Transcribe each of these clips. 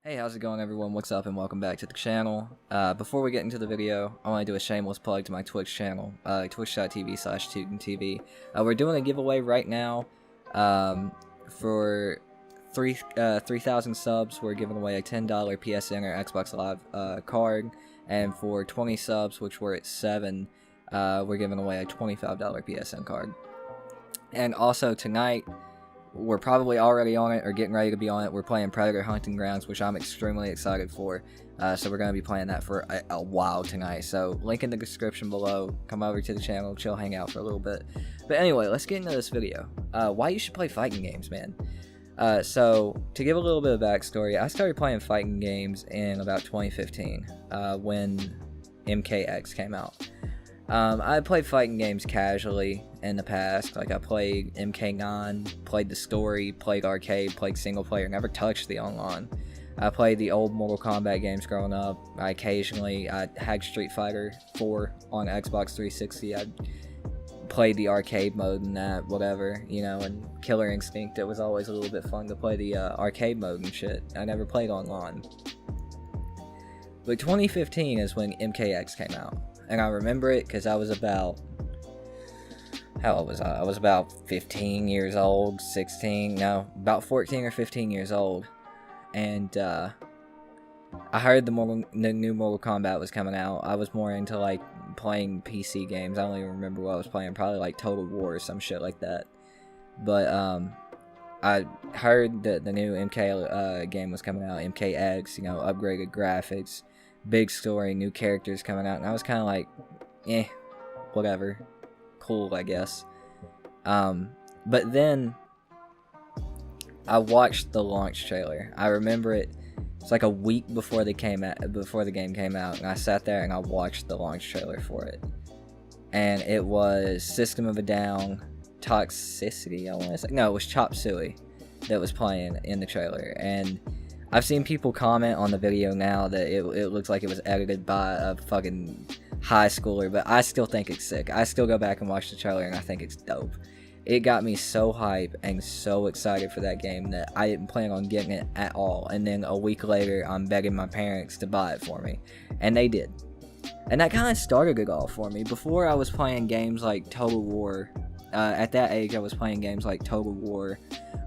Hey, how's it going everyone? What's up and welcome back to the channel. Before we get into the video, I want to do a shameless plug to my Twitch channel, twitch.tv/TootandTV. We're doing a giveaway right now. For 3,000 subs, we're giving away a $10 PSN or Xbox Live card, and for 20 subs, which we're at 7, we're giving away a $25 PSN card. And also tonight, we're probably already on it or getting ready to be on it. We're playing Predator Hunting Grounds, which I'm extremely excited for. So we're going to be playing that for a while tonight. So link in the description below. Come over to the channel, chill, hang out for a little bit. But anyway, let's get into this video. Why you should play fighting games, man. So to give a little bit of backstory, I started playing fighting games in about 2015 when MKX came out. I played fighting games casually in the past. Like, I played MK9, played the story, played arcade, played single player, never touched the online. I played the old Mortal Kombat games growing up. I had Street Fighter 4 on Xbox 360. I played the arcade mode and that, whatever, you know, and Killer Instinct. It was always a little bit fun to play the arcade mode and shit. I never played online. But 2015 is when MKX came out. And I remember it because I was about, how old was I? I was about 15 years old, 16, no, about 14 or 15 years old. And I heard the new Mortal Kombat was coming out. I was more into like playing PC games. I don't even remember what I was playing, probably like Total War or some shit like that. But I heard that the new MK game was coming out, MKX, you know, upgraded graphics, big story, new characters coming out, and I was kind of like, whatever, cool, I guess. But then I watched the launch trailer. I remember it. It's like a week before the game came out, and I sat there and I watched the launch trailer for it. And it was System of a Down, Toxicity, I want to say. No, it was Chop Suey that was playing in the trailer, and I've seen people comment on the video now that it looks like it was edited by a fucking high schooler, but I still think it's sick. I still go back and watch the trailer and I think it's dope. It got me so hype and so excited for that game that I didn't plan on getting it at all. And then a week later, I'm begging my parents to buy it for me, and they did. And that kind of started it all for me. Before, I was playing games like Total War. At that age, I was playing games like Total War,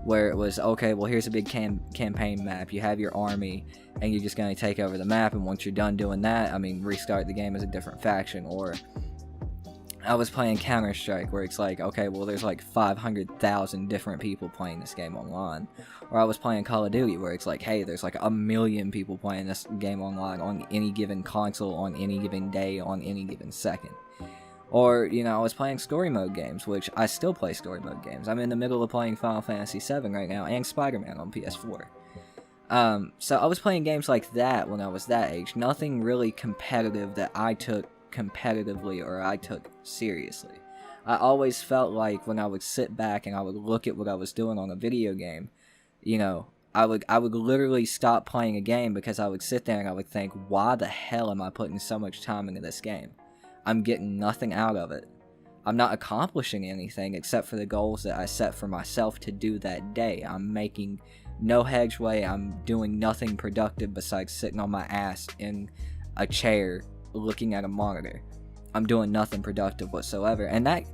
where it was, okay, well, here's a big campaign map. You have your army, and you're just going to take over the map, and once you're done doing that, I mean, restart the game as a different faction. Or I was playing Counter-Strike, where it's like, okay, well, there's like 500,000 different people playing this game online. Or I was playing Call of Duty, where it's like, hey, there's like 1 million people playing this game online on any given console, on any given day, on any given second. Or, you know, I was playing story mode games, which I still play story mode games. I'm in the middle of playing Final Fantasy VII right now, and Spider-Man on PS4. So I was playing games like that when I was that age. Nothing really competitive that I took competitively or I took seriously. I always felt like when I would sit back and I would look at what I was doing on a video game, you know, I would literally stop playing a game because I would sit there and I would think, why the hell am I putting so much time into this game? I'm getting nothing out of it. I'm not accomplishing anything except for the goals that I set for myself to do that day. I'm making no headway. I'm doing nothing productive besides sitting on my ass in a chair looking at a monitor. I'm doing nothing productive whatsoever. And that,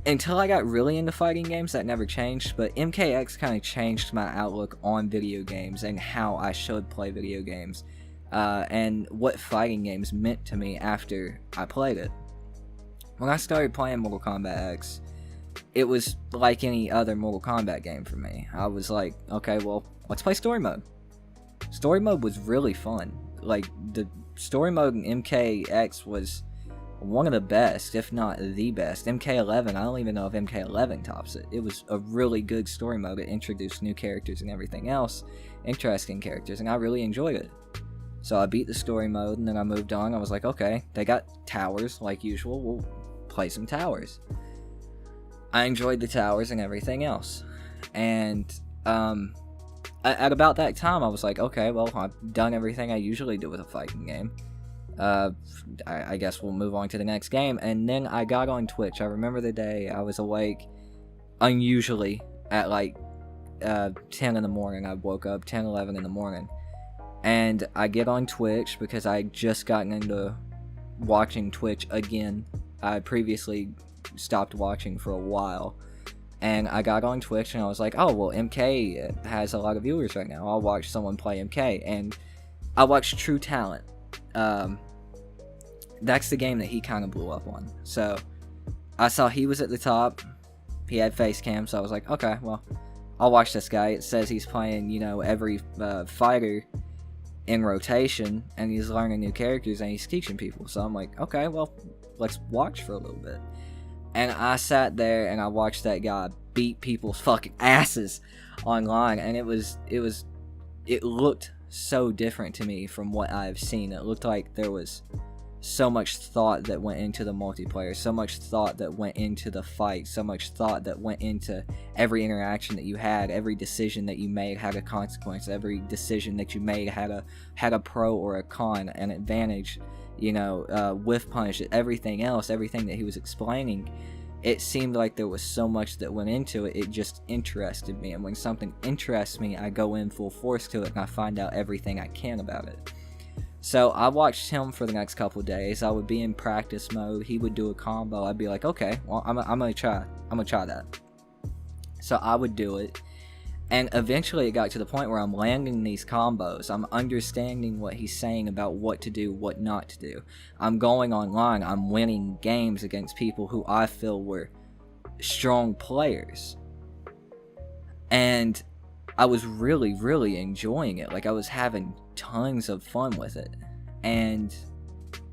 until I got really into fighting games, that never changed. But MKX kind of changed my outlook on video games and how I should play video games. And what fighting games meant to me after I played it. When I started playing Mortal Kombat X, it was like any other Mortal Kombat game for me. I was like, okay, well, let's play story mode. Story mode was really fun. Like, the story mode in MKX was one of the best, if not the best. MK11, I don't even know if MK11 tops it. It was a really good story mode. It introduced new characters and everything else, interesting characters, and I really enjoyed it. So I beat the story mode, and then I moved on. I was like, okay, they got towers, like usual. We'll play some towers. I enjoyed the towers and everything else. And at about that time, I was like, okay, well, I've done everything I usually do with a fighting game. I guess we'll move on to the next game. And then I got on Twitch. I remember the day I was awake, unusually, at like 10 in the morning. I woke up 10, 11 in the morning. And I get on Twitch because I just gotten into watching Twitch again. I previously stopped watching for a while. And I got on Twitch and I was like, oh, well, MK has a lot of viewers right now. I'll watch someone play MK. And I watched True Talent. That's the game that he kind of blew up on. So I saw he was at the top. He had face cam, so I was like, okay, well, I'll watch this guy. It says he's playing, you know, every fighter in rotation, and he's learning new characters, and he's teaching people. So I'm like, okay, well, let's watch for a little bit. And I sat there and I watched that guy beat people's fucking asses online, and it looked so different to me from what I've seen. It looked like there was so much thought that went into the multiplayer, so much thought that went into the fight, so much thought that went into every interaction that you had. Every decision that you made had a consequence. Every decision that you made had a pro or a con, an advantage, you know, with punish, everything else, everything that he was explaining. It seemed like there was so much that went into it. It just interested me, and when something interests me, I go in full force to it and I find out everything I can about it. So I watched him for the next couple days. I would be in practice mode. He would do a combo. I'd be like, okay, well, I'm gonna try that. So I would do it, and eventually it got to the point where I'm landing these combos. I'm understanding what he's saying about what to do, what not to do. I'm going online. I'm winning games against people who I feel were strong players, and I was really, really enjoying it. Like, I was having tons of fun with it. And,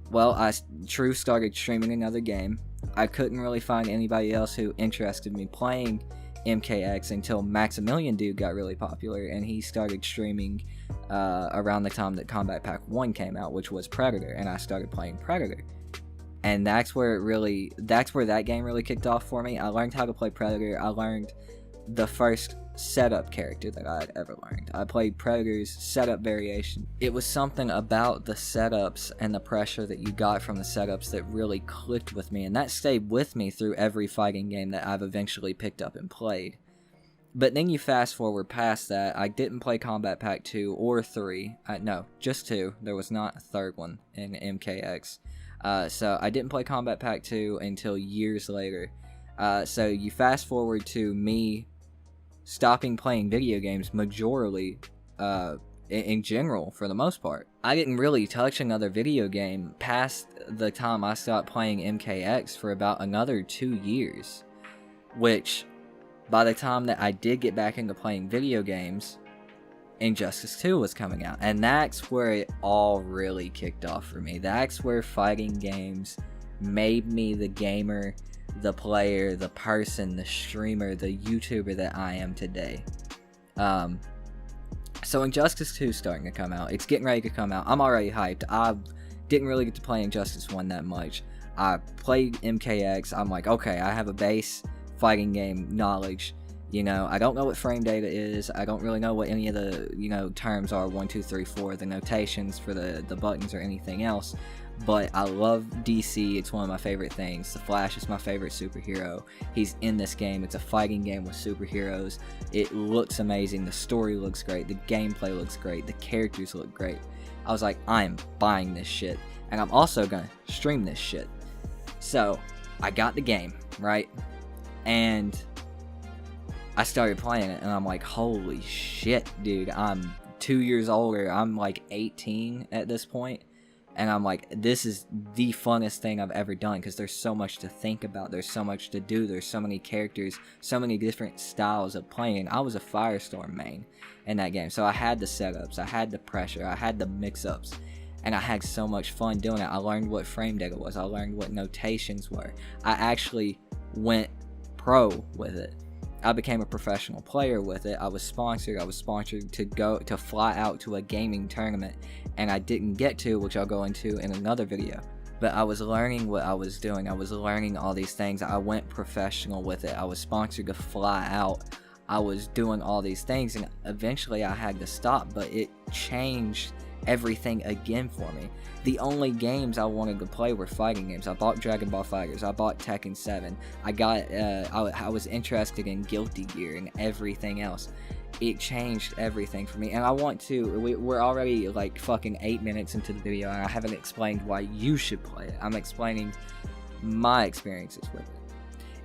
well, True started streaming another game. I couldn't really find anybody else who interested me playing MKX until Maximilian Dude got really popular, and he started streaming around the time that Combat Pack 1 came out, which was Predator, and I started playing Predator. And that's where that game really kicked off for me. I learned how to play Predator. I learned the first setup character that I had ever learned. I played Predator's setup variation. It was something about the setups and the pressure that you got from the setups that really clicked with me, and that stayed with me through every fighting game that I've eventually picked up and played. But then you fast forward past that. I didn't play Combat Pack 2 or 3. No, just 2. There was not a third one in MKX. So I didn't play Combat Pack 2 until years later. So you fast forward to me stopping playing video games majorly, in general, for the most part. I didn't really touch another video game past the time I stopped playing MKX for about another 2 years, which, by the time that I did get back into playing video games, Injustice 2 was coming out, and that's where it all really kicked off for me. That's where fighting games made me the gamer, the player, the person, the streamer, the YouTuber that I am today. So Injustice 2 is starting to come out. It's getting ready to come out. I'm already hyped. I didn't really get to play Injustice 1 that much. I played MKX. I'm like, okay, I have a base fighting game knowledge. You know, I don't know what frame data is. I don't really know what any of the, you know, terms are, 1, 2, 3, 4, the notations for the buttons or anything else. But I love DC. It's one of my favorite things. The Flash is my favorite superhero. He's in this game. It's a fighting game with superheroes. It looks amazing. The story looks great. The gameplay looks great. The characters look great. I was like, I am buying this shit. And I'm also gonna stream this shit. So, I got the game, right? And I started playing it, and I'm like, holy shit, dude. I'm 2 years older. I'm like 18 at this point. And I'm like, this is the funnest thing I've ever done, because there's so much to think about. There's so much to do. There's so many characters, so many different styles of playing. I was a Firestorm main in that game. So I had the setups. I had the pressure. I had the mix-ups. And I had so much fun doing it. I learned what frame data was. I learned what notations were. I actually went pro with it. I became a professional player with it. I was sponsored. I was sponsored to fly out to a gaming tournament, and I didn't get to, which I'll go into in another video. But I was learning what I was doing. I was learning all these things. I went professional with it. I was sponsored to fly out. I was doing all these things, and eventually I had to stop, but it changed everything again for me. The only games I wanted to play were fighting games. I bought Dragon Ball FighterZ. I bought Tekken 7. I was interested in Guilty Gear and everything else. it changed everything for me. And I want to, we're already like fucking 8 minutes into the video, and I haven't explained why you should play it. I'm explaining my experiences with it.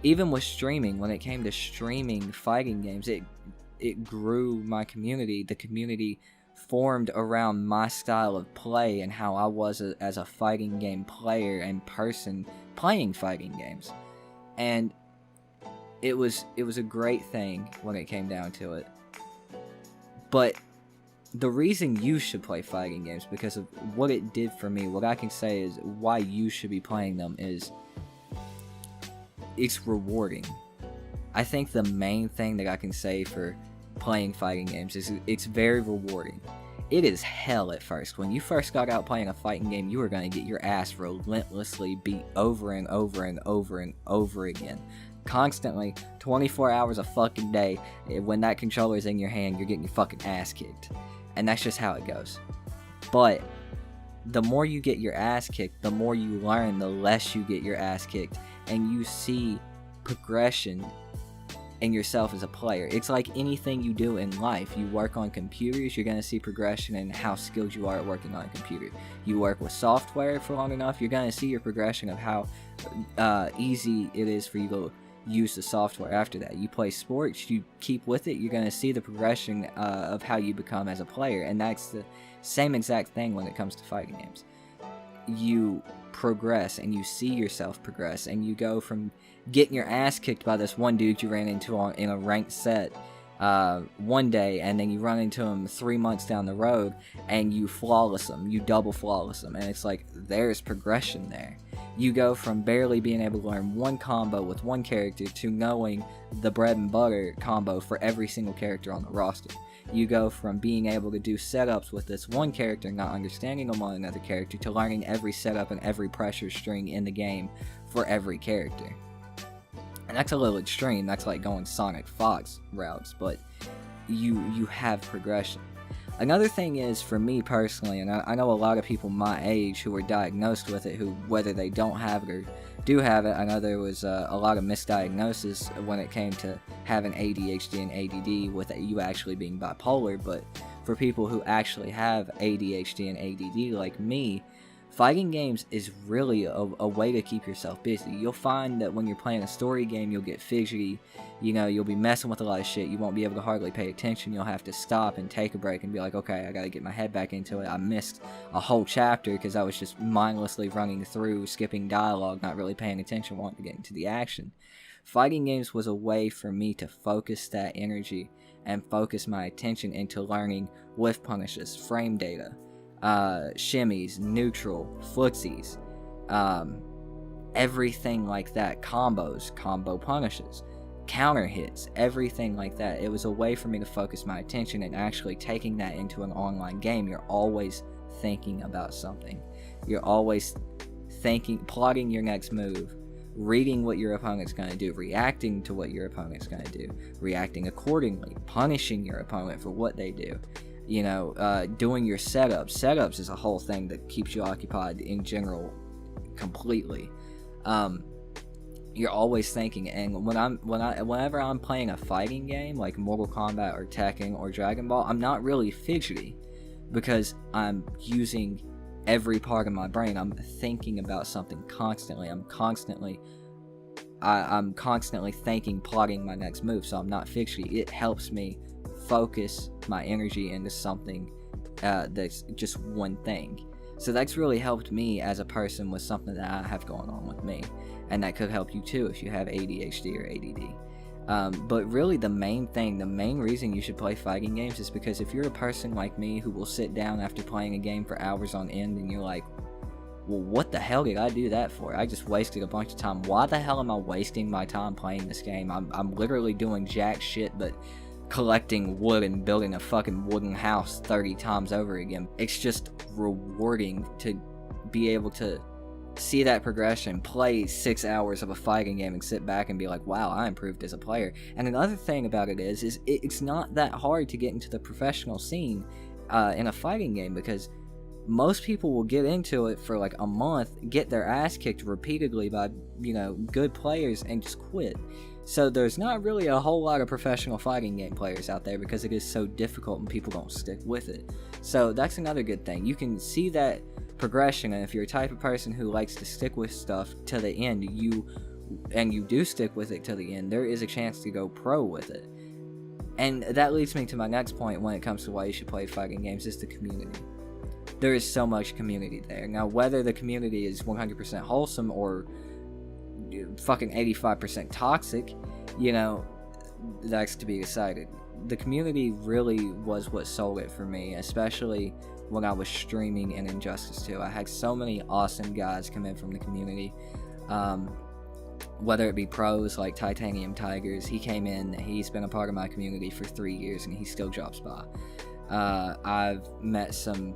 Even with streaming, when it came to streaming fighting games, it grew my community. The community formed around my style of play and how I was as a fighting game player and person playing fighting games. And it was a great thing when it came down to it. But the reason you should play fighting games, because of what it did for me, what I can say is why you should be playing them, is it's rewarding. I think the main thing that I can say for playing fighting games is it's very rewarding. It is hell at first. When you first got out playing a fighting game, you were going to get your ass relentlessly beat over and over and over and over again. Constantly, 24 hours a fucking day. When that controller is in your hand, you're getting your fucking ass kicked. And that's just how it goes. But the more you get your ass kicked, the more you learn, the less you get your ass kicked. And you see progression in yourself as a player. It's like anything you do in life. You work on computers, you're going to see progression in how skilled you are at working on a computer. You work with software for long enough, you're going to see your progression of how easy it is for you to use the software after that. You play sports, you keep with it, you're going to see the progression of how you become as a player. And that's the same exact thing when it comes to fighting games. You progress and you see yourself progress, and you go from getting your ass kicked by this one dude you ran into in a ranked set one day, and then you run into him 3 months down the road and you flawless him, you double flawless him, and it's like there's progression there. You go from barely being able to learn one combo with one character to knowing the bread and butter combo for every single character on the roster. You go from being able to do setups with this one character, not understanding them on another character, to learning every setup and every pressure string in the game for every character. And that's a little extreme, that's like going Sonic Fox routes, but you have progression. Another thing is, for me personally, and I know a lot of people my age who were diagnosed with it, who, whether they don't have it or do have it, I know there was a lot of misdiagnosis when it came to having ADHD and ADD, with you actually being bipolar. But for people who actually have ADHD and ADD like me, fighting games is really a way to keep yourself busy. You'll find that when you're playing a story game, you'll get fidgety, you'll be messing with a lot of shit, you won't be able to hardly pay attention, you'll have to stop and take a break and be like, okay, I gotta get my head back into it. I missed a whole chapter because I was just mindlessly running through, skipping dialogue, not really paying attention, wanting to get into the action. Fighting games was a way for me to focus that energy and focus my attention into learning whiff punishes, frame data, shimmies, neutral, footsies, everything like that, combos, combo punishes, counter hits, everything like that. It was a way for me to focus my attention, and actually taking that into an online game, you're always thinking about something. You're always thinking, plotting your next move, reading what your opponent's going to do, reacting to what your opponent's going to do, reacting accordingly, punishing your opponent for what they do. Doing your setups. Setups is a whole thing that keeps you occupied in general completely. You're always thinking, and whenever I'm playing a fighting game like Mortal Kombat or Tekken or Dragon Ball, I'm not really fidgety because I'm using every part of my brain. I'm thinking about something constantly. I'm constantly thinking, plotting my next move, so I'm not fidgety. It helps me focus my energy into something that's just one thing. So that's really helped me as a person with something that I have going on with me, and that could help you too if you have ADHD or ADD. But really the main reason you should play fighting games is because if you're a person like me who will sit down after playing a game for hours on end, and you're like, well, what the hell did I do that for? I just wasted a bunch of time. Why the hell am I wasting my time playing this game? I'm literally doing jack shit but collecting wood and building a fucking wooden house 30 times over again. It's just rewarding to be able to see that progression, play 6 hours of a fighting game and sit back and be like, wow, I improved as a player. And another thing about it is it's not that hard to get into the professional scene in a fighting game, because most people will get into it for like a month, get their ass kicked repeatedly by, good players, and just quit. So there's not really a whole lot of professional fighting game players out there because it is so difficult and people don't stick with it. So that's another good thing. You can see that progression, and if you're a type of person who likes to stick with stuff to the end, you do stick with it to the end, there is a chance to go pro with it. And that leads me to my next point when it comes to why you should play fighting games, is the community. There is so much community there. Now, whether the community is 100% wholesome or fucking 85% toxic, you know, that's to be decided. The community really was what sold it for me, especially when I was streaming in Injustice 2. I had so many awesome guys come in from the community, whether it be pros like Titanium Tigers. He came in, he's been a part of my community for 3 years, and he still drops by. I've met some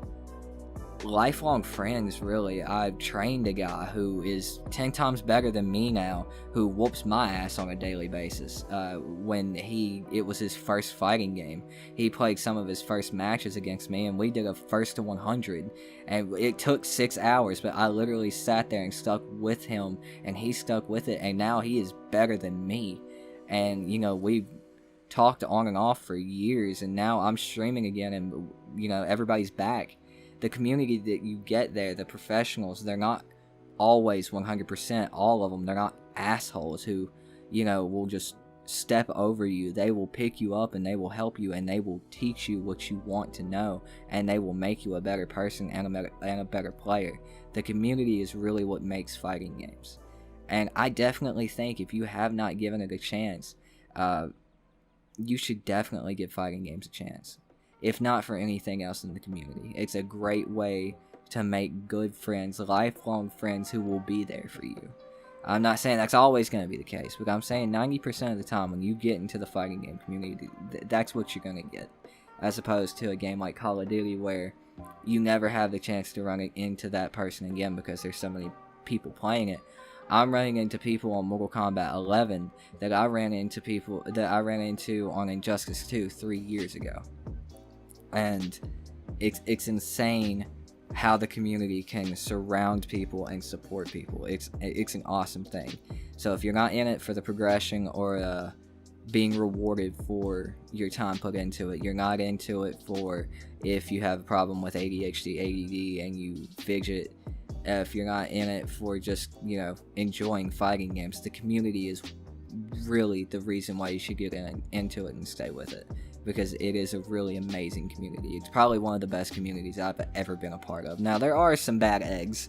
lifelong friends, really. I've trained a guy who is 10 times better than me now, who whoops my ass on a daily basis. When it was his first fighting game, he played some of his first matches against me, and we did a first to 100, and it took 6 hours, but I literally sat there and stuck with him, and he stuck with it, and now he is better than me. And, you know, we've talked on and off for years, and now I'm streaming again, and, you know, everybody's back. The community that you get there, the professionals, they're not always 100%, all of them. They're not assholes who, you know, will just step over you. They will pick you up, and they will help you, and they will teach you what you want to know, and they will make you a better person and a better player. The community is really what makes fighting games. And I definitely think if you have not given it a chance, you should definitely give fighting games a chance. If not for anything else in the community. It's a great way to make good friends, lifelong friends who will be there for you. I'm not saying that's always going to be the case, but I'm saying 90% of the time when you get into the fighting game community, that's what you're going to get. As opposed to a game like Call of Duty where you never have the chance to run into that person again because there's so many people playing it. I'm running into people on Mortal Kombat 11 that I ran into on Injustice 2 3 years ago. And it's insane how the community can surround people and support people. It's an awesome thing. So if you're not in it for the progression or being rewarded for your time put into it, you're not into it for if you have a problem with ADHD, ADD, and you fidget. If you're not in it for just, you know, enjoying fighting games, the community is really the reason why you should get into it and stay with it. Because it is a really amazing community. It's probably one of the best communities I've ever been a part of. Now, there are some bad eggs,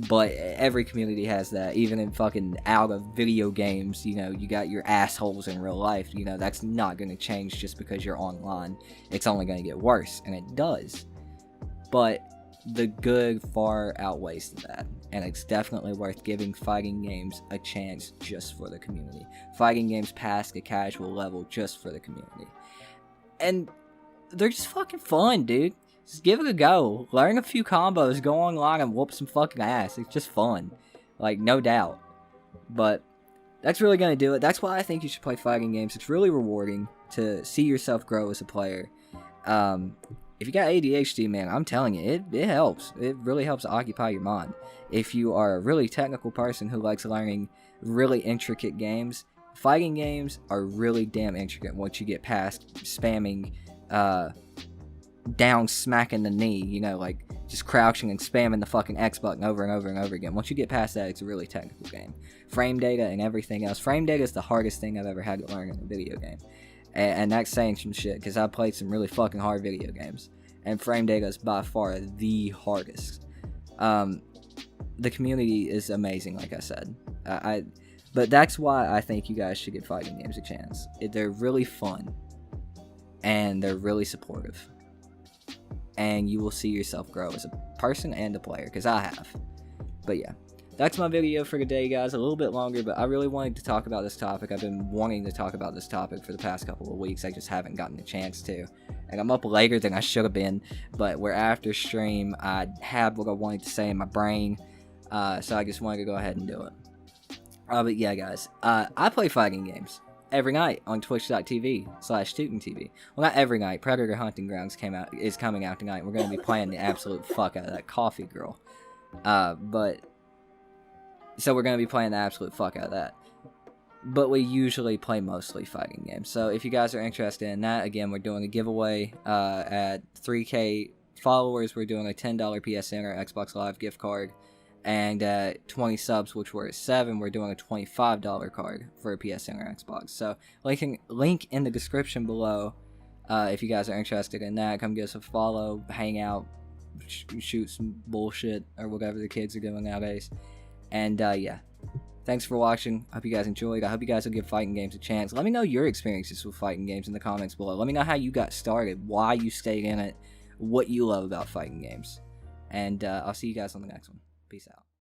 but every community has that. Even in fucking out of video games, you know, you got your assholes in real life. You know, that's not going to change just because you're online. It's only going to get worse, and it does. But the good far outweighs the bad, and it's definitely worth giving fighting games a chance just for the community. Fighting games past a casual level just for the community. And they're just fucking fun, dude. Just give it a go. Learn a few combos, go online and whoop some fucking ass. It's just fun. Like, no doubt. But that's really going to do it. That's why I think you should play fighting games. It's really rewarding to see yourself grow as a player. If you got ADHD, man, I'm telling you, it helps. It really helps occupy your mind. If you are a really technical person who likes learning really intricate games, fighting games are really damn intricate once you get past spamming, down smacking the knee, you know, like just crouching and spamming the fucking X button over and over and over again. Once you get past that, it's a really technical game. Frame data and everything else. Frame data is the hardest thing I've ever had to learn in a video game. And that's saying some shit, because I've played some really fucking hard video games. And frame data is by far the hardest. The community is amazing, like I said. But that's why I think you guys should give fighting games a chance. They're really fun. And they're really supportive. And you will see yourself grow as a person and a player, because I have. But yeah, that's my video for today, guys. A little bit longer, but I really wanted to talk about this topic. I've been wanting to talk about this topic for the past couple of weeks. I just haven't gotten a chance to. And I'm up later than I should have been. But we're after stream. I had what I wanted to say in my brain. So I just wanted to go ahead and do it. But yeah, guys, I play fighting games every night on twitch.tv/TootinTV. Well, not every night. Predator Hunting Grounds is coming out tonight. We're going to be playing the absolute fuck out of that coffee girl. So we're going to be playing the absolute fuck out of that. but we usually play mostly fighting games. So if you guys are interested in that, again, we're doing a giveaway at 3K followers. We're doing a $10 PSN or Xbox Live gift card. And at 20 subs, which we're at 7, we're doing a $25 card for a PSN or Xbox. So link in the description below if you guys are interested in that. Come give us a follow, hang out, shoot some bullshit or whatever the kids are doing nowadays. And yeah, thanks for watching. I hope you guys enjoyed. I hope you guys will give fighting games a chance. Let me know your experiences with fighting games in the comments below. Let me know how you got started, why you stayed in it, what you love about fighting games. And I'll see you guys on the next one. Peace out.